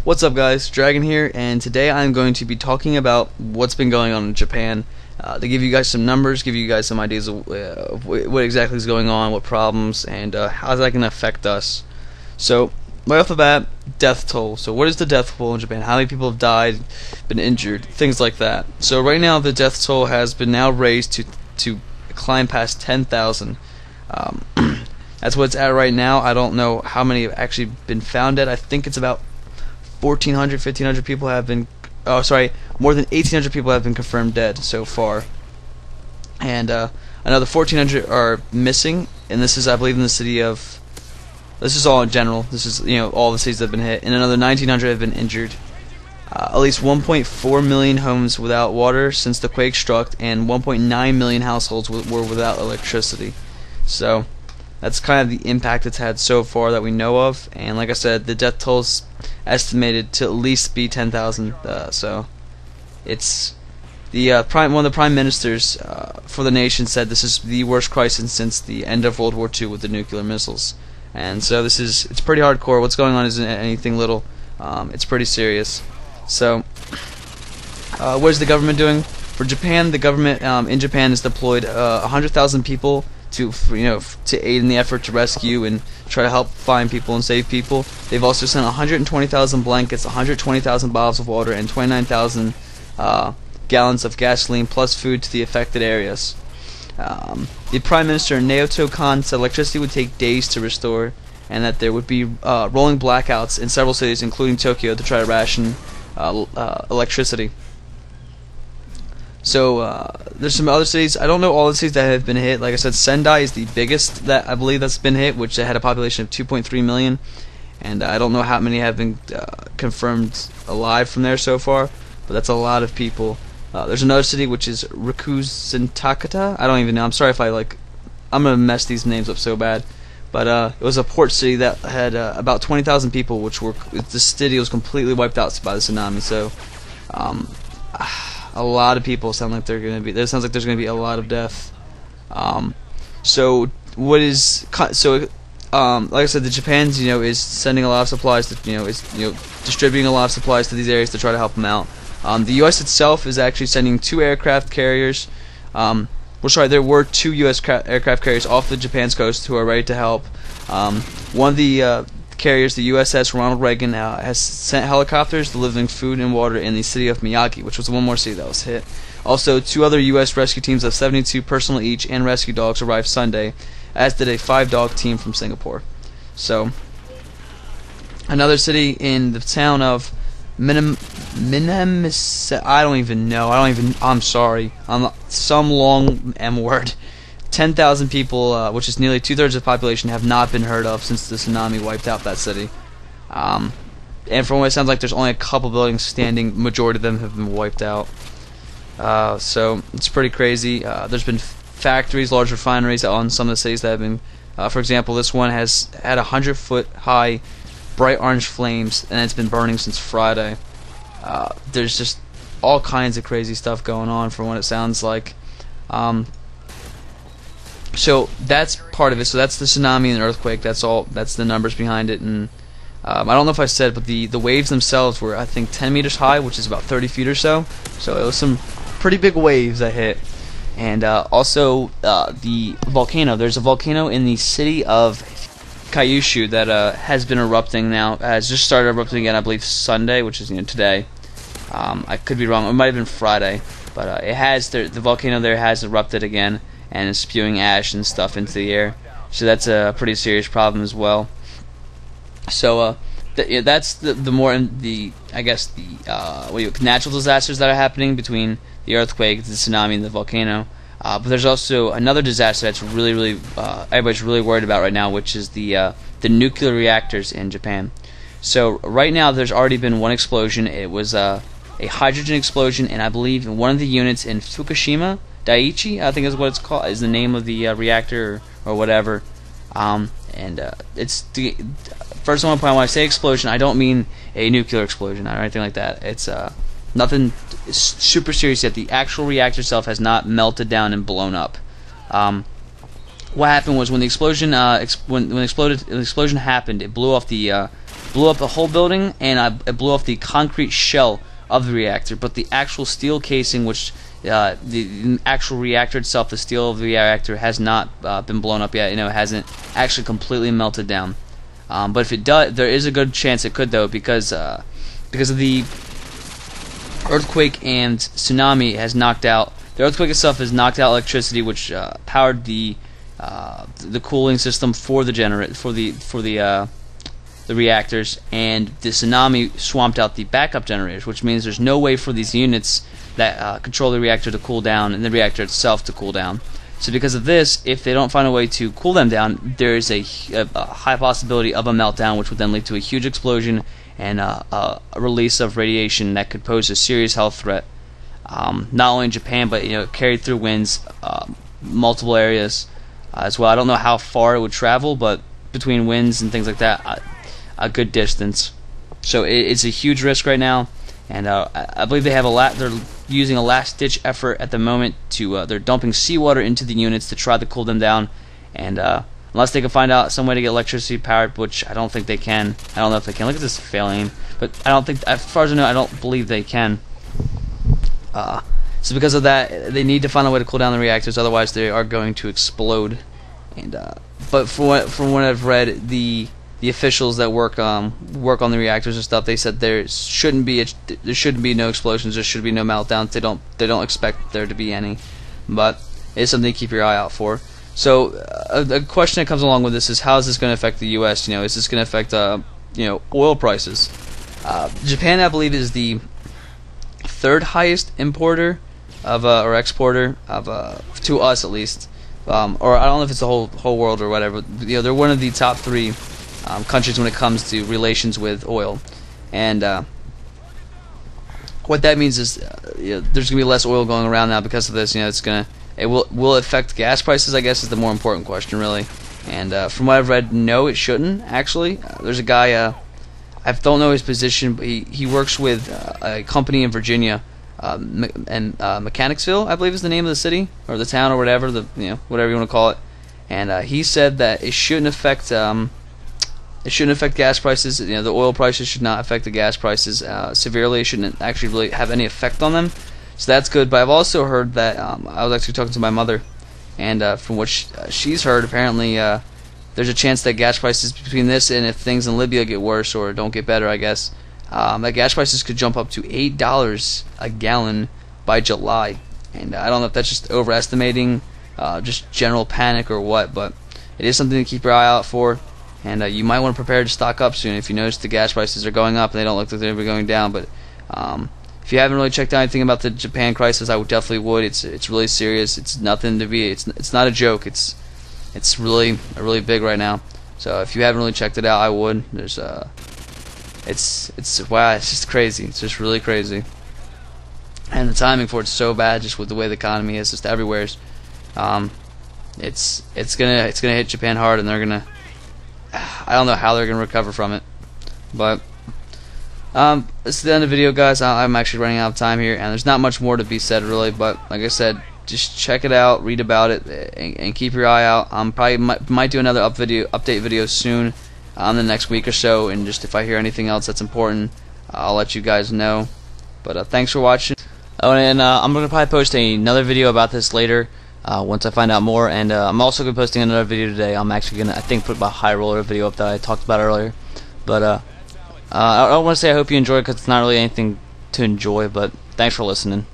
What's up guys, Dragon here, and today I'm going to be talking about what's been going on in Japan, to give you guys some numbers, give you guys some ideas of what exactly is going on, what problems, and how that can affect us. So, right off the bat, death toll. So what is the death toll in Japan? How many people have died, been injured, things like that. So right now the death toll has been now raised to climb past 10,000. That's what it's at right now. I don't know how many have actually been found dead. I think it's about 1,400, 1,500 people have been, more than 1,800 people have been confirmed dead so far. And another 1,400 are missing, and this is, I believe, in the city of, this is all in general, this is, all the cities that have been hit, and another 1,900 have been injured. At least 1.4 million homes without water since the quake struck, and 1.9 million households were without electricity. So that's kind of the impact it's had so far that we know of, and like I said, the death toll is estimated to at least be 10,000. So it's the one of the prime ministers for the nation said this is the worst crisis since the end of World War II with the nuclear missiles, and so it's pretty hardcore. What's going on isn't anything little. It's pretty serious. So what is the government doing? For Japan, the government in Japan has deployed 100,000 people to aid in the effort to rescue and try to help find people and save people. They've also sent 120,000 blankets, 120,000 bottles of water, and 29,000 gallons of gasoline plus food to the affected areas. The Prime Minister Naoto Kan said electricity would take days to restore, and that there would be rolling blackouts in several cities, including Tokyo, to try to ration electricity. So there's some other cities. I don't know all the cities that have been hit. Like I said, Sendai is the biggest that I believe that's been hit, which had a population of 2.3 million, and I don't know how many have been confirmed alive from there so far, but that's a lot of people. There's another city which is Rikuzentakata. I don't even know. I'm sorry if I'm gonna mess these names up so bad, but it was a port city that had about 20,000 people, which the city was completely wiped out by the tsunami. So a lot of people sound like they're gonna be. It sounds like there's gonna be a lot of death. So like I said, the Japan's is sending a lot of supplies to distributing a lot of supplies to these areas to try to help them out. The U.S. itself is actually sending 2 aircraft carriers. There were 2 U.S. aircraft carriers off the Japan's coast who are ready to help. One of the carriers, the USS Ronald Reagan, has sent helicopters delivering food and water in the city of Miyagi, which was one more city that was hit. Also, 2 other U.S. rescue teams of 72 personnel each and rescue dogs arrived Sunday, as did a 5-dog team from Singapore. So, another city in the town of I'm sorry. Some long M word. 10,000 people, which is nearly 2/3 of the population, have not been heard of since the tsunami wiped out that city. And from what it sounds like, there's only a couple buildings standing. Majority of them have been wiped out. So it's pretty crazy. There's been factories, large refineries on some of the cities that have been. For example, this one has had 100-foot high, bright orange flames, and it's been burning since Friday. There's just all kinds of crazy stuff going on, from what it sounds like. So that's part of it. So that's the tsunami and the earthquake. That's all. That's the numbers behind it. And I don't know if I said, but the waves themselves were, I think, 10 meters high, which is about 30 feet or so. So it was some pretty big waves that hit. And also the volcano. There's a volcano in the city of Kyushu that has been erupting now. Has just started erupting again, I believe Sunday, which is today. I could be wrong. It might have been Friday, but it has. The volcano there has erupted again and is spewing ash and stuff into the air. So that's a pretty serious problem as well. So that's the natural disasters that are happening between the earthquake, the tsunami, and the volcano. But there's also another disaster that's really everybody's really worried about right now, which is the nuclear reactors in Japan. So right now there's already been one explosion. It was a hydrogen explosion, and I believe in one of the units in Fukushima Daiichi, I think is what it's called, is the name of the reactor or whatever. It's the first one point when I say explosion, I don't mean a nuclear explosion or anything like that. It's nothing super serious yet. The actual reactor itself has not melted down and blown up. What happened was when the explosion the explosion happened, it blew off the blew up the whole building, and it blew off the concrete shell of the reactor, but the actual steel casing, which the actual reactor itself, the steel of the reactor, has not been blown up yet. It hasn't actually completely melted down. But if it does, there is a good chance it could, though, because of the earthquake and tsunami has knocked out. The earthquake itself has knocked out electricity, which powered the cooling system for the reactors, and the tsunami swamped out the backup generators, which means there's no way for these units that control the reactor to cool down and the reactor itself to cool down. So because of this, if they don't find a way to cool them down, there is a high possibility of a meltdown, which would then lead to a huge explosion and a release of radiation that could pose a serious health threat, not only in Japan, but carried through winds, multiple areas as well. I don't know how far it would travel, but between winds and things like that, a good distance. So it's a huge risk right now, and I believe they have they're using a last-ditch effort at the moment to they're dumping seawater into the units to try to cool them down, and unless they can find out some way to get electricity powered, which I don't think they can. I don't know if they can. Look at this failing, but I don't think, as far as I know, I don't believe they can. So because of that, they need to find a way to cool down the reactors, otherwise they are going to explode. And but from what I've read, the officials that work on the reactors and stuff, they said there shouldn't be no explosions, there should be no meltdowns. They don't expect there to be any, but it's something to keep your eye out for. So a question that comes along with this is, how is this going to affect the U.S.? Is this going to affect oil prices? Japan, I believe, is the third highest importer of or exporter of to us, at least, or I don't know if it's the whole world or whatever. They're one of the top three countries when it comes to relations with oil, and what that means is there's gonna be less oil going around now because of this. It will affect gas prices, I guess, is the more important question, really. And from what I've read, no, it shouldn't actually. There's a guy, I don't know his position, but he works with a company in Virginia, Mechanicsville, I believe is the name of the city or the town or whatever, whatever you want to call it. And he said that it shouldn't affect gas prices. The oil prices should not affect the gas prices severely. It shouldn't actually really have any effect on them. So that's good. But I've also heard that I was actually talking to my mother, and from what she's heard, apparently there's a chance that gas prices between this and if things in Libya get worse or don't get better, I guess, that gas prices could jump up to $8 a gallon by July. And I don't know if that's just overestimating, just general panic or what, but it is something to keep your eye out for. And you might want to prepare to stock up soon if you notice the gas prices are going up and they don't look like they're going down. But if you haven't really checked out anything about the Japan crisis, I definitely would. It's really serious. It's nothing to be. It's not a joke. It's really big right now. So if you haven't really checked it out, I would. There's wow, it's just crazy. It's just really crazy. And the timing for it's so bad, just with the way the economy is, just everywhere. It's gonna hit Japan hard, and they're gonna. I don't know how they're gonna recover from it, but this is the end of the video, guys. I'm actually running out of time here, and there's not much more to be said really. But like I said, just check it out, read about it, and keep your eye out. Probably might do another update video soon, the next week or so, and just if I hear anything else that's important, I'll let you guys know. But thanks for watching. Oh, and I'm gonna probably post another video about this later. Once I find out more, and I'm also going to be posting another video today. I'm actually going to, I think, put my high roller video up that I talked about earlier. But I don't want to say I hope you enjoy it, because it's not really anything to enjoy, but thanks for listening.